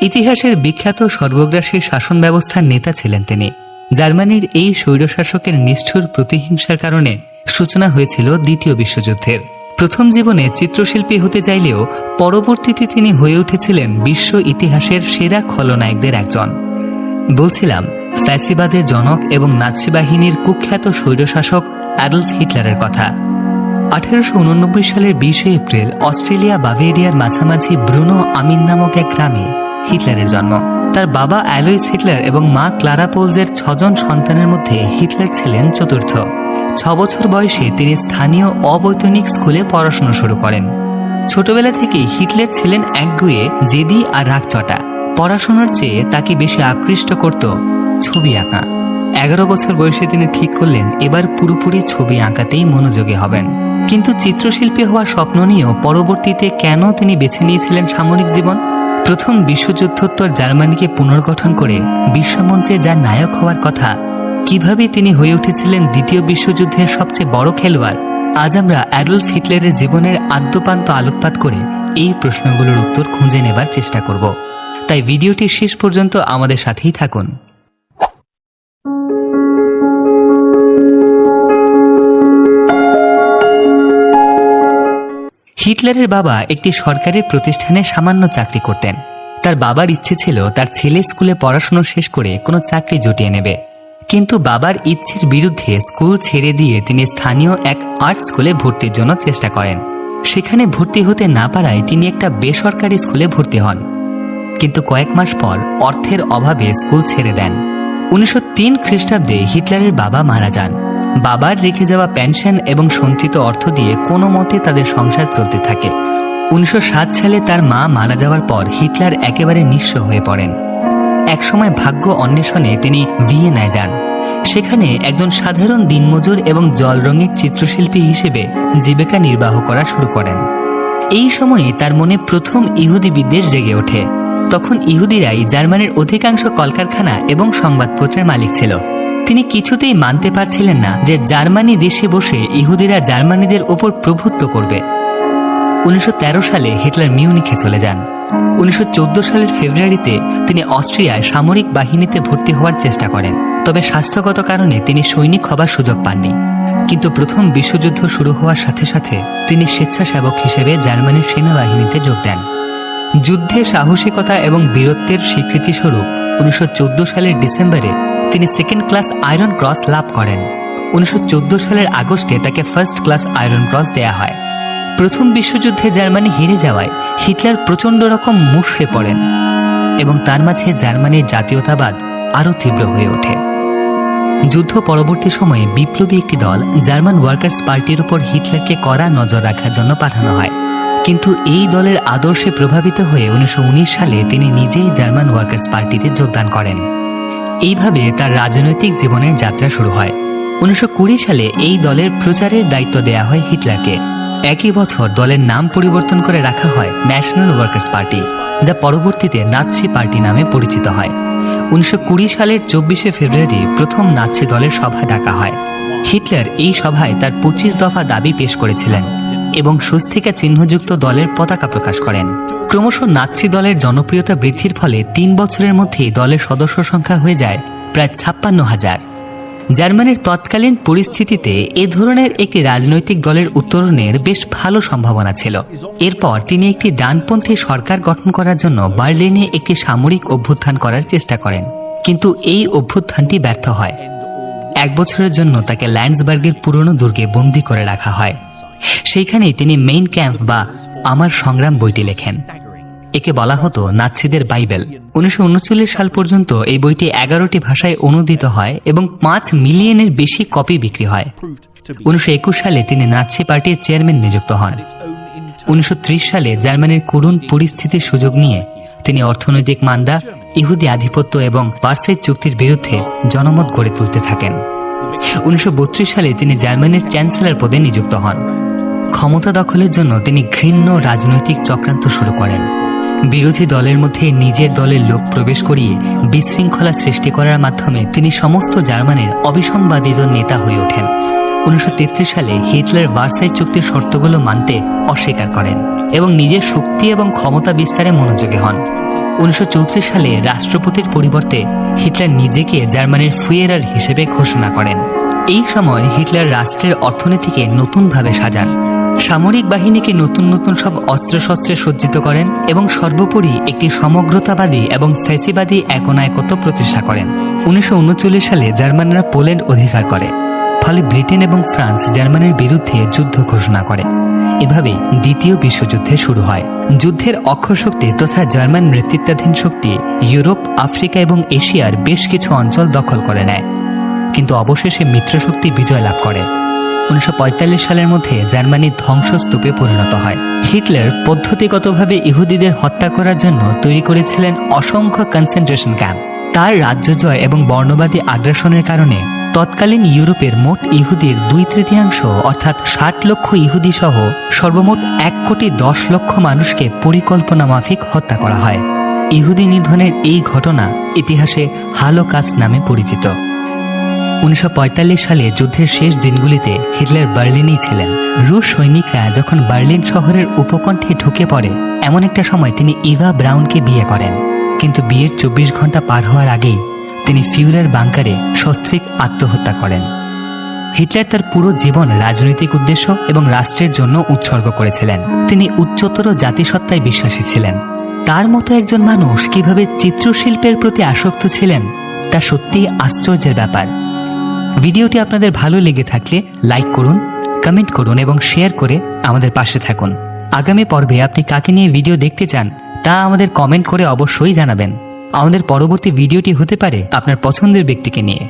ইতিহাসের বিখ্যাত সর্বগ্রাসী শাসন ব্যবস্থার নেতা ছিলেন তিনি। জার্মানির এই স্বৈরশাসকের নিষ্ঠুর প্রতিহিংসার কারণে সূচনা হয়েছিল দ্বিতীয় বিশ্বযুদ্ধের। প্রথম জীবনে চিত্রশিল্পী হতে চাইলেও পরবর্তীতে তিনি হয়ে উঠেছিলেন বিশ্ব ইতিহাসের সেরা খলনায়কদের একজন। বলছিলাম ফ্যাসিবাদের জনক এবং নাৎসি বাহিনীর কুখ্যাত স্বৈরশাসক অ্যাডলফ হিটলারের কথা। 1889 সালের 20 এপ্রিল অস্ট্রেলিয়া বাভেরিয়ার মাঝামাঝি ব্রুনো আমিন নামক এক গ্রামে হিটলারের জন্ম। তার বাবা অ্যালোইস হিটলার এবং মা ক্লারা পোলজের 6 জন সন্তানের মধ্যে হিটলার ছিলেন চতুর্থ। 6 বছর বয়সে তিনি স্থানীয় অবৈতনিক স্কুলে পড়াশোনা শুরু করেন। ছোটবেলা থেকেই হিটলার ছিলেন একগুঁয়ে, জেদি আর রাগচটা। পড়াশোনার চেয়ে তাকে বেশি আকৃষ্ট করত ছবি আঁকা। 11 বছর বয়সে তিনি ঠিক করলেন এবার পুরোপুরি ছবি আঁকাতেই মনোযোগী হবেন। কিন্তু চিত্রশিল্পী হওয়ার স্বপ্ন নিয়েও পরবর্তীতে কেন তিনি বেছে নিয়েছিলেন সামরিক জীবন? প্রথম বিশ্বযুদ্ধোত্তর জার্মানিকে পুনর্গঠন করে বিশ্বমঞ্চে যার নায়ক হওয়ার কথা, কিভাবে তিনি হয়ে উঠেছিলেন দ্বিতীয় বিশ্বযুদ্ধের সবচেয়ে বড় খেলোয়াড়? আজ আমরা অ্যাডলফ হিটলারের জীবনের আদ্যপান্ত আলোকপাত করে এই প্রশ্নগুলোর উত্তর খুঁজে নেবার চেষ্টা করব। তাই ভিডিওটি শেষ পর্যন্ত আমাদের সাথেই থাকুন। হিটলারের বাবা একটি সরকারি প্রতিষ্ঠানে সামান্য চাকরি করতেন। তার বাবার ইচ্ছে ছিল তার ছেলে স্কুলে পড়াশোনা শেষ করে কোনো চাকরি জুটিয়ে নেবে, কিন্তু বাবার ইচ্ছের বিরুদ্ধে স্কুল ছেড়ে দিয়ে তিনি স্থানীয় এক আর্ট স্কুলে ভর্তির জন্য চেষ্টা করেন। সেখানে ভর্তি হতে না পারায় তিনি একটা বেসরকারি স্কুলে ভর্তি হন, কিন্তু কয়েক মাস পর অর্থের অভাবে স্কুল ছেড়ে দেন। 1903 খ্রিস্টাব্দে হিটলারের বাবা মারা যান। বাবার রেখে যাওয়া পেনশন এবং সঞ্চিত অর্থ দিয়ে কোনো মতে তাদের সংসার চলতে থাকে। 1907 সালে তার মা মারা যাওয়ার পর হিটলার একেবারে নিঃস্ব হয়ে পড়েন। একসময় ভাগ্য অন্বেষণে তিনি ভিয়েনায় যান। সেখানে একজন সাধারণ দিনমজুর এবং জল রঙের চিত্রশিল্পী হিসেবে জীবিকা নির্বাহ করা শুরু করেন। এই সময়ে তার মনে প্রথম ইহুদি বিদ্বেষ জেগে ওঠে। তখন ইহুদিরাই জার্মানির অধিকাংশ কলকারখানা এবং সংবাদপত্রের মালিক ছিল। তিনি কিছুতেই মানতে পারছিলেন না যে জার্মানি দেশে বসে ইহুদিরা জার্মানিদের ওপর প্রভুত্ব করবে। 1913 সালে হিটলার মিউনিখে চলে যান। 1914 সালের ফেব্রুয়ারিতে তিনি অস্ট্রিয়ায় সামরিক বাহিনীতে ভর্তি হওয়ার চেষ্টা করেন, তবে স্বাস্থ্যগত কারণে তিনি সৈনিক হবার সুযোগ পাননি। কিন্তু প্রথম বিশ্বযুদ্ধ শুরু হওয়ার সাথে সাথে তিনি স্বেচ্ছাসেবক হিসেবে জার্মানির সেনাবাহিনীতে যোগ দেন। যুদ্ধে সাহসিকতা এবং বীরত্বের স্বীকৃতিস্বরূপ 1914 সালের ডিসেম্বরে তিনি সেকেন্ড ক্লাস আয়রন ক্রস লাভ করেন। 1914 সালের আগস্টে তাকে ফার্স্ট ক্লাস আয়রন ক্রস দেয়া হয়। প্রথম বিশ্বযুদ্ধে জার্মানি হেরে যাওয়ায় হিটলার প্রচণ্ড রকম মুষড়ে পড়েন এবং তার মাঝে জার্মানির জাতীয়তাবাদ আরও তীব্র হয়ে ওঠে। যুদ্ধ পরবর্তী সময়ে বিপ্লবী একটি দল জার্মান ওয়ার্কার্স পার্টির উপর হিটলারকে কড়া নজর রাখার জন্য পাঠানো হয়, কিন্তু এই দলের আদর্শে প্রভাবিত হয়ে 1919 সালে তিনি নিজেই জার্মান ওয়ার্কার্স পার্টিতে যোগদান করেন। এইভাবে তার রাজনৈতিক জীবনের যাত্রা শুরু হয়। 1920 সালে এই দলের প্রচারের দায়িত্ব দেয়া হয় হিটলারকে। একই বছর দলের নাম পরিবর্তন করে রাখা হয় ন্যাশনাল ওয়ার্কার্স পার্টি, যা পরবর্তীতে নাৎসি পার্টি নামে পরিচিত হয়। 1920 সালের 24 ফেব্রুয়ারি প্রথম নাৎসি দলের সভা ডাকা হয়। হিটলার এই সভায় তার 25 দফা দাবি পেশ করেছিলেন এবং স্বস্তিকা চিহ্নযুক্ত দলের পতাকা প্রকাশ করেন। ক্রমশ নাৎসি দলের জনপ্রিয়তা বৃদ্ধির ফলে 3 বছরের মধ্যেই দলের সদস্য সংখ্যা হয়ে যায় প্রায় 56,000। জার্মানির তৎকালীন পরিস্থিতিতে এ ধরনের একটি রাজনৈতিক দলের উত্তরণের বেশ ভালো সম্ভাবনা ছিল। এরপর তিনি একটি ডানপন্থী সরকার গঠন করার জন্য বার্লিনে একটি সামরিক অভ্যুত্থান করার চেষ্টা করেন, কিন্তু এই অভ্যুত্থানটি ব্যর্থ হয়। 1 বছরের জন্য তাকে ল্যান্ডসবার্গের পুরনো দুর্গে বন্দী করে রাখা হয়। সেইখানেই তিনি মেইন ক্যাম্প বা আমার সংগ্রাম বইটি লেখেন। একে বলা হতো নাৎসিদের বাইবেল। 1939 সাল পর্যন্ত এই বইটি 11টি ভাষায় অনুদিত হয় এবং 5 মিলিয়নের বেশি কপি বিক্রি হয়। 1921 সালে তিনি নাৎসি পার্টির চেয়ারম্যান নিযুক্ত হন। 1930 সালে জার্মানির করুণ পরিস্থিতির সুযোগ নিয়ে তিনি অর্থনৈতিক মান্দা, ইহুদি আধিপত্য এবং ভার্সাই চুক্তির বিরুদ্ধে জনমত গড়ে তুলতে থাকেন। 1932 সালে তিনি জার্মানির চ্যান্সেলর পদে নিযুক্ত হন। ক্ষমতা দখলের জন্য তিনি ঘৃণ্য রাজনৈতিক চক্রান্ত শুরু করেন। বিরোধী দলের মধ্যে নিজের দলের লোক প্রবেশ করিয়ে বিশৃঙ্খলা সৃষ্টি করার মাধ্যমে তিনি সমস্ত জার্মানির অবিসংবাদিত নেতা হয়ে ওঠেন। 1933 সালে হিটলার ভার্সাই চুক্তির শর্তগুলো মানতে অস্বীকার করেন এবং নিজের শক্তি এবং ক্ষমতা বিস্তারে মনোযোগী হন। 1934 সালে রাষ্ট্রপতির পরিবর্তে হিটলার নিজেকে জার্মানির ফুয়েরার হিসেবে ঘোষণা করেন। এই সময় হিটলার রাষ্ট্রের অর্থনীতিকে নতুনভাবে সাজান, সামরিক বাহিনীকে নতুন নতুন সব অস্ত্রশস্ত্রে সজ্জিত করেন এবং সর্বোপরি একটি সমগ্রতাবাদী এবং ফ্যাসিবাদী একনায়কত্ব প্রতিষ্ঠা করেন। 1939 সালে জার্মানরা পোল্যান্ড অধিকার করে, ফলে ব্রিটেন এবং ফ্রান্স জার্মানির বিরুদ্ধে যুদ্ধ ঘোষণা করে। এভাবেই দ্বিতীয় বিশ্বযুদ্ধ শুরু হয়। যুদ্ধের অক্ষশক্তি তথা জার্মান নেতৃত্বাধীন শক্তি ইউরোপ, আফ্রিকা এবং এশিয়ার বেশ কিছু অঞ্চল দখল করে নেয়, কিন্তু অবশেষে মিত্রশক্তি বিজয় লাভ করে। 1945 সালের মধ্যে জার্মানি ধ্বংসস্তূপে পরিণত হয়। হিটলার পদ্ধতিগতভাবে ইহুদিদের হত্যা করার জন্য তৈরি করেছিলেন অসংখ্য কনসেন্ট্রেশন ক্যাম্প। তার রাজ্য জয় এবং বর্ণবাদী আগ্রাসনের কারণে তৎকালীন ইউরোপের মোট ইহুদির 2/3 অর্থাৎ 60 লক্ষ ইহুদি সহ সর্বমোট 1,10,00,000 মানুষকে পরিকল্পনা মাফিক হত্যা করা হয়। ইহুদি নিধনের এই ঘটনা ইতিহাসে হলোকাস্ট নামে পরিচিত। 1945 সালে যুদ্ধের শেষ দিনগুলিতে হিটলার বার্লিনেই ছিলেন। রুশ সৈনিকরা যখন বার্লিন শহরের উপকণ্ঠে ঢুকে পড়ে, এমন একটা সময় তিনি ইভা ব্রাউনকে বিয়ে করেন। কিন্তু বিয়ের 24 ঘন্টা পার হওয়ার আগেই তিনি ফিউরার বাংকারে সস্ত্রীক আত্মহত্যা করেন। হিটলার তার পুরো জীবন রাজনৈতিক উদ্দেশ্য এবং রাষ্ট্রের জন্য উৎসর্গ করেছিলেন। তিনি উচ্চতর জাতিসত্তায় বিশ্বাসী ছিলেন। তার মতো একজন মানুষ কিভাবে চিত্রশিল্পের প্রতি আসক্ত ছিলেন তা সত্যিই আশ্চর্যের ব্যাপার। ভিডিওটি আপনাদের ভালো লেগে থাকলে লাইক করুন, কমেন্ট করুন এবং শেয়ার করে আমাদের পাশে থাকুন। আগামী পর্বে আপনি কাকে নিয়ে ভিডিও দেখতে চান তা আমাদের কমেন্ট করে অবশ্যই জানাবেন। আমাদের পরবর্তী ভিডিওটি হতে পারে আপনার পছন্দের ব্যক্তিকে নিয়ে।